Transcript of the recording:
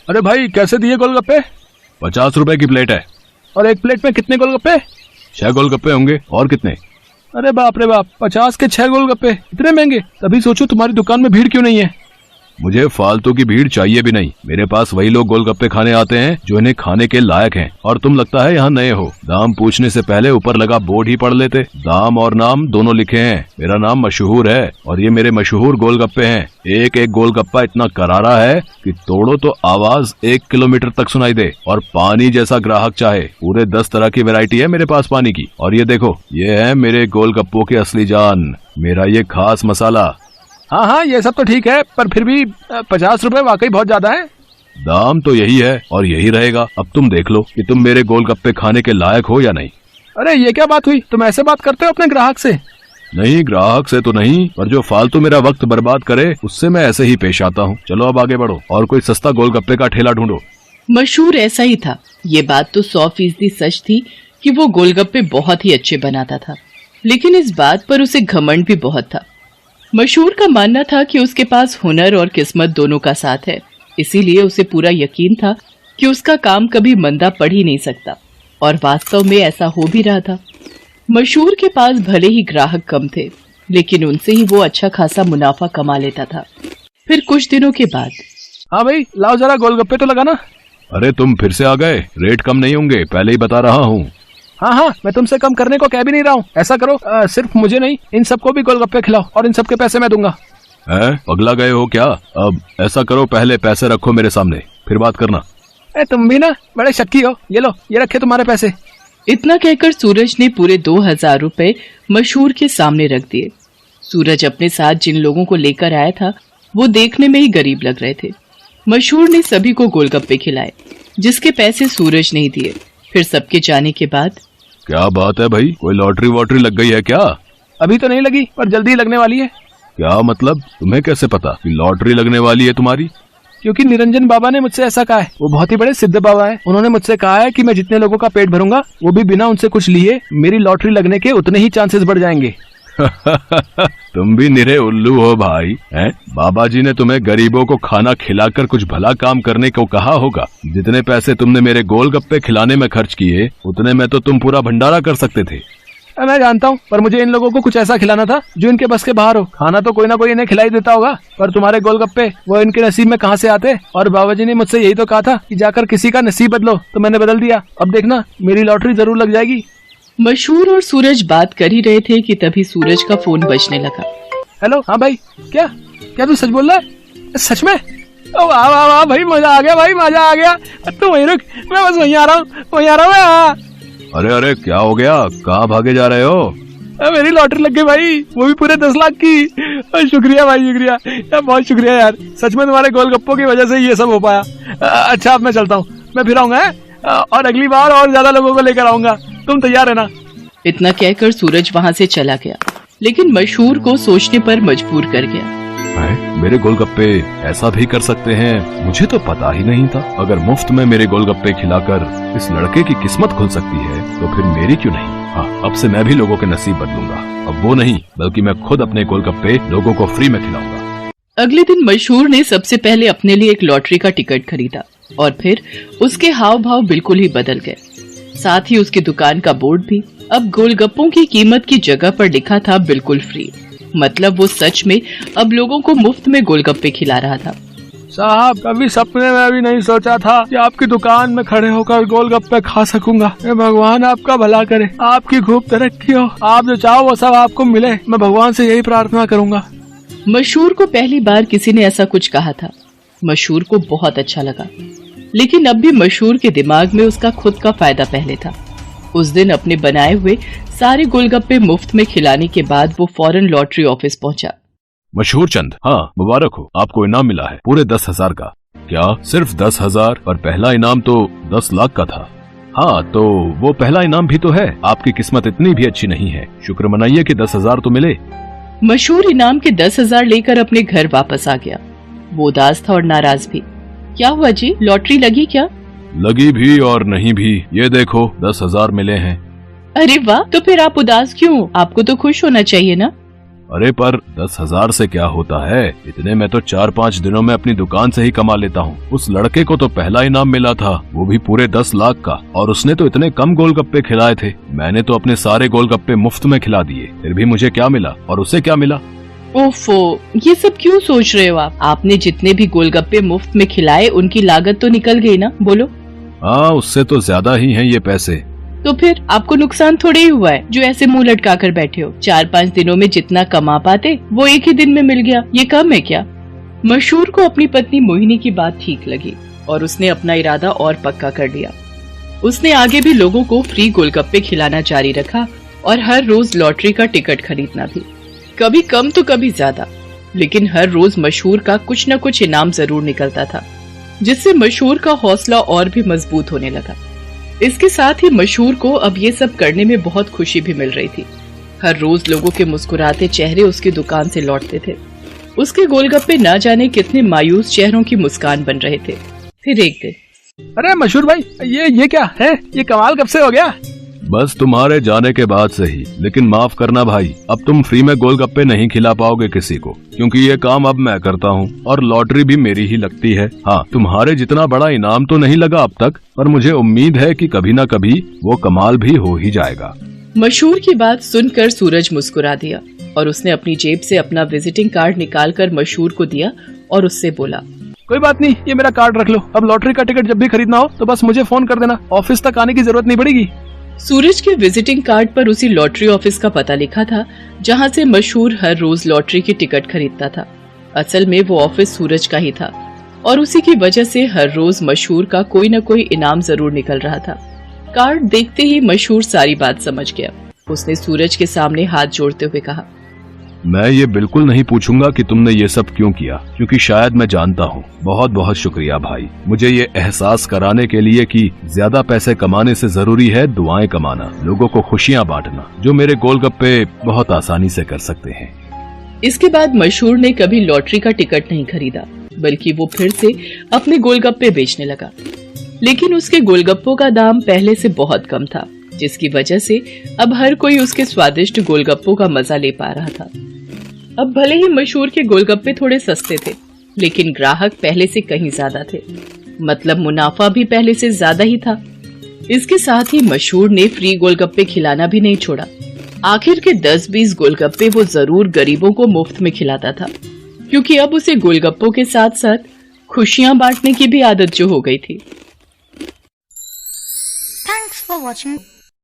अरे भाई कैसे दिए गोलगप्पे? 50 रुपए की प्लेट है। और एक प्लेट में कितने गोलगप्पे? 6 गोलगप्पे होंगे। और कितने? अरे बाप रे बाप, 50 के 6 गोलगप्पे, इतने महंगे। तभी सोचो तुम्हारी दुकान में भीड़ क्यों नहीं है। मुझे फालतू की भीड़ चाहिए भी नहीं। मेरे पास वही लोग गोलगप्पे खाने आते हैं जो इन्हें खाने के लायक हैं। और तुम लगता है यहाँ नए हो। दाम पूछने से पहले ऊपर लगा बोर्ड ही पढ़ लेते। दाम और नाम दोनों लिखे हैं। मेरा नाम मशहूर है और ये मेरे मशहूर गोलगप्पे हैं। एक एक गोलगप्पा इतना करारा है कि तोड़ो तो आवाज 1 किलोमीटर तक सुनाई दे। और पानी जैसा ग्राहक चाहे। पूरे 10 तरह की वैरायटी है मेरे पास पानी की। और ये देखो, ये है मेरे गोलगप्पों की असली जान, मेरा ये खास मसाला। हाँ हाँ, ये सब तो ठीक है, पर फिर भी 50 रुपए वाकई बहुत ज्यादा है। दाम तो यही है और यही रहेगा। अब तुम देख लो कि तुम मेरे गोलगप्पे खाने के लायक हो या नहीं। अरे ये क्या बात हुई, तुम ऐसे बात करते हो अपने ग्राहक से? नहीं, ग्राहक से तो नहीं, पर जो फालतू मेरा वक्त बर्बाद करे उससे मैं ऐसे ही पेश आता हूँ। चलो अब आगे बढ़ो और कोई सस्ता गोलगप्पे का ठेला ढूंढो। मशहूर ऐसा ही था। ये बात तो 100% सच थी कि वो गोलगप्पे बहुत ही अच्छे बनाता था, लेकिन इस बात पर उसे घमंड भी बहुत था। मशहूर का मानना था कि उसके पास हुनर और किस्मत दोनों का साथ है, इसीलिए उसे पूरा यकीन था कि उसका काम कभी मंदा पड़ ही नहीं सकता। और वास्तव में ऐसा हो भी रहा था। मशहूर के पास भले ही ग्राहक कम थे, लेकिन उनसे ही वो अच्छा खासा मुनाफा कमा लेता था। फिर कुछ दिनों के बाद, हाँ भाई लाओ जरा गोलगप्पे तो लगाना। अरे तुम फिर से आ गए। रेट कम नहीं होंगे, पहले ही बता रहा हूँ। हाँ हाँ, मैं तुमसे कम करने को कह भी नहीं रहा हूँ। ऐसा करो, सिर्फ मुझे नहीं, इन सबको भी गोलगप्पे खिलाओ और इन सबके पैसे मैं दूंगा। पगला गए हो क्या? अब ऐसा करो, पहले पैसे रखो मेरे सामने, फिर बात करना। तुम भी ना बड़े शक्की हो। ये लो, ये रखे तुम्हारे पैसे। इतना कहकर सूरज ने पूरे 2000 रुपए मशहूर के सामने रख दिए। सूरज अपने साथ जिन लोगों को लेकर आया था वो देखने में ही गरीब लग रहे थे। मशहूर ने सभी को गोलगप्पे खिलाए, जिसके पैसे सूरज नहीं दिए। फिर सबके जाने के बाद, क्या बात है भाई, कोई लॉटरी वॉटरी लग गई है क्या? अभी तो नहीं लगी, पर जल्दी लगने वाली है। क्या मतलब? तुम्हें कैसे पता कि लॉटरी लगने वाली है तुम्हारी? क्योंकि निरंजन बाबा ने मुझसे ऐसा कहा है। वो बहुत ही बड़े सिद्ध बाबा हैं। उन्होंने मुझसे कहा है कि मैं जितने लोगों का पेट भरूंगा, वो भी बिना उनसे कुछ लिए, मेरी लॉटरी लगने के उतने ही चांसेस बढ़ जाएंगे। तुम भी निरे उल्लू हो भाई, हैं? बाबा जी ने तुम्हें गरीबों को खाना खिलाकर कुछ भला काम करने को कहा होगा। जितने पैसे तुमने मेरे गोलगप्पे खिलाने में खर्च किए, उतने में तो तुम पूरा भंडारा कर सकते थे। मैं जानता हूँ, पर मुझे इन लोगों को कुछ ऐसा खिलाना था जो इनके बस के बाहर हो। खाना तो कोई ना कोई इन्हें खिलाई देता होगा, पर तुम्हारे गोलगप्पे वो इनके नसीब में कहाँ से आते? और बाबा जी ने मुझसे यही तो कहा था कि जाकर किसी का नसीब बदलो, तो मैंने बदल दिया। अब देखना, मेरी लॉटरी जरूर लग जाएगी। मशहूर और सूरज बात कर ही रहे थे कि तभी सूरज का फोन बजने लगा। हेलो, हाँ भाई, क्या क्या तू सच बोल रहा है? सच में? वाह वाह वाह भाई, मजा आ गया भाई, मजा आ गया। तू वहीं रुक, मैं बस वहीं आ रहा हूँ, वहीं आ रहा हूँ। अरे अरे, क्या हो गया? कहाँ भागे जा रहे हो? मेरी लॉटरी लग गई भाई, वो भी पूरे 10 लाख की। शुक्रिया भाई, शुक्रिया यार, बहुत शुक्रिया यार। सच में तुम्हारे गोलगप्पों की वजह से ये सब हो पाया। अच्छा, अब मैं चलता हूँ, मैं फिर आऊंगा और अगली बार और ज्यादा लोगों को लेकर आऊंगा। तुम तैयार है ना? इतना कहकर सूरज वहाँ से चला गया, लेकिन मशहूर को सोचने पर मजबूर कर गया। मेरे गोलगप्पे ऐसा भी कर सकते हैं, मुझे तो पता ही नहीं था। अगर मुफ्त में मेरे गोलगप्पे खिलाकर इस लड़के की किस्मत खुल सकती है, तो फिर मेरी क्यों नहीं? हाँ, अब से मैं भी लोगों के नसीब बदलूंगा। अब वो नहीं, बल्कि मैं खुद अपने गोलगप्पे लोगों को फ्री में खिलाऊंगा। अगले दिन मशहूर ने सबसे पहले अपने लिए एक लॉटरी का टिकट खरीदा और फिर उसके हाव भाव बिल्कुल ही बदल गए। साथ ही उसकी दुकान का बोर्ड भी अब गोलगप्पों की कीमत की जगह पर लिखा था बिल्कुल फ्री। मतलब वो सच में अब लोगों को मुफ्त में गोलगप्पे खिला रहा था। साहब, कभी सपने में भी नहीं सोचा था कि आपकी दुकान में खड़े होकर गोलगप्पे खा सकूंगा। भगवान आपका भला करे, आपकी खूब तरक्की हो, आप जो चाहो वो सब आपको मिले। मैं भगवान से यही प्रार्थना करूंगा। मशहूर को पहली बार किसी ने ऐसा कुछ कहा था। मशहूर को बहुत अच्छा लगा, लेकिन अब भी मशहूर के दिमाग में उसका खुद का फायदा पहले था। उस दिन अपने बनाए हुए सारे गोलगप्पे मुफ्त में खिलाने के बाद वो फौरन लॉटरी ऑफिस पहुंचा। मशहूर चंद, हाँ मुबारक हो, आपको इनाम मिला है पूरे 10,000 का। क्या सिर्फ 10,000? पर पहला इनाम तो 10 लाख का था। हाँ, तो वो पहला इनाम भी तो है। आपकी किस्मत इतनी भी अच्छी नहीं है, शुक्र मनाइए कि 10,000 तो मिले। मशहूर इनाम के 10,000 लेकर अपने घर वापस आ गया। वो उदास था और नाराज भी। क्या हुआ जी, लॉटरी लगी क्या? लगी भी और नहीं भी, ये देखो 10,000 मिले हैं। अरे वाह, तो फिर आप उदास क्यों? आपको तो खुश होना चाहिए ना। अरे पर 10,000 से क्या होता है, इतने में तो 4-5 दिनों में अपनी दुकान से ही कमा लेता हूँ। उस लड़के को तो पहला इनाम मिला था, वो भी पूरे 10 लाख का, और उसने तो इतने कम गोलगप्पे खिलाए थे। मैंने तो अपने सारे गोलगप्पे मुफ्त में खिला दिए, फिर भी मुझे क्या मिला और उसे क्या मिला? ओफो, ये सब क्यों सोच रहे हो आप? आपने जितने भी गोलगप्पे मुफ्त में खिलाए उनकी लागत तो निकल गई ना, बोलो। हाँ, उससे तो ज्यादा ही हैं ये पैसे। तो फिर आपको नुकसान थोड़े ही हुआ है जो ऐसे मुंह लटका कर बैठे हो। 4-5 दिनों में जितना कमा पाते वो एक ही दिन में मिल गया, ये कम है क्या? मशहूर को अपनी पत्नी मोहिनी की बात ठीक लगी और उसने अपना इरादा और पक्का कर लिया। उसने आगे भी लोगों को फ्री गोलगप्पे खिलाना जारी रखा और हर रोज लॉटरी का टिकट खरीदना भी, कभी कम तो कभी ज्यादा, लेकिन हर रोज मशहूर का कुछ न कुछ इनाम जरूर निकलता था, जिससे मशहूर का हौसला और भी मजबूत होने लगा। इसके साथ ही मशहूर को अब ये सब करने में बहुत खुशी भी मिल रही थी। हर रोज लोगों के मुस्कुराते चेहरे उसकी दुकान से लौटते थे। उसके गोलगप्पे न जाने कितने मायूस चेहरों की मुस्कान बन रहे थे। फिर एक दिन, अरे मशहूर भाई, ये क्या है? ये कमाल कब से हो गया? बस तुम्हारे जाने के बाद से ही। लेकिन माफ करना भाई, अब तुम फ्री में गोलगप्पे नहीं खिला पाओगे किसी को, क्योंकि ये काम अब मैं करता हूँ और लॉटरी भी मेरी ही लगती है। हाँ, तुम्हारे जितना बड़ा इनाम तो नहीं लगा अब तक, पर मुझे उम्मीद है कि कभी न कभी वो कमाल भी हो ही जाएगा। मशहूर की बात सुनकर सूरज मुस्कुरा दिया और उसने अपनी जेब से अपना विजिटिंग कार्ड निकालकर मशहूर को दिया और उससे बोला, कोई बात नहीं, ये मेरा कार्ड रख लो। अब लॉटरी का टिकट जब भी खरीदना हो तो बस मुझे फोन कर देना, ऑफिस तक आने की जरूरत नहीं पड़ेगी। सूरज के विजिटिंग कार्ड पर उसी लॉटरी ऑफिस का पता लिखा था जहां से मशहूर हर रोज लॉटरी की टिकट खरीदता था। असल में वो ऑफिस सूरज का ही था और उसी की वजह से हर रोज मशहूर का कोई न कोई इनाम जरूर निकल रहा था। कार्ड देखते ही मशहूर सारी बात समझ गया। उसने सूरज के सामने हाथ जोड़ते हुए कहा, मैं ये बिल्कुल नहीं पूछूंगा कि तुमने ये सब क्यों किया, क्योंकि शायद मैं जानता हूँ। बहुत बहुत शुक्रिया भाई, मुझे ये एहसास कराने के लिए कि ज्यादा पैसे कमाने से जरूरी है दुआएं कमाना, लोगों को खुशियाँ बांटना, जो मेरे गोलगप्पे बहुत आसानी से कर सकते हैं। इसके बाद मशहूर ने कभी लॉटरी का टिकट नहीं खरीदा, बल्कि वो फिर से अपने गोलगप्पे बेचने लगा। लेकिन उसके गोलगप्पों का दाम पहले से बहुत कम था, जिसकी वजह से अब हर कोई उसके स्वादिष्ट गोलगप्पों का मजा ले पा रहा था। अब भले ही मशहूर के गोलगप्पे थोड़े सस्ते थे, लेकिन ग्राहक पहले से कहीं ज्यादा थे, मतलब मुनाफा भी पहले से ज्यादा ही था। इसके साथ ही मशहूर ने फ्री गोलगप्पे खिलाना भी नहीं छोड़ा। आखिर के 10-20 गोलगप्पे वो जरूर गरीबों को मुफ्त में खिलाता था, क्योंकि अब उसे गोलगप्पों के साथ साथ खुशियां बांटने की भी आदत जो हो गई थी। Thanks for watching.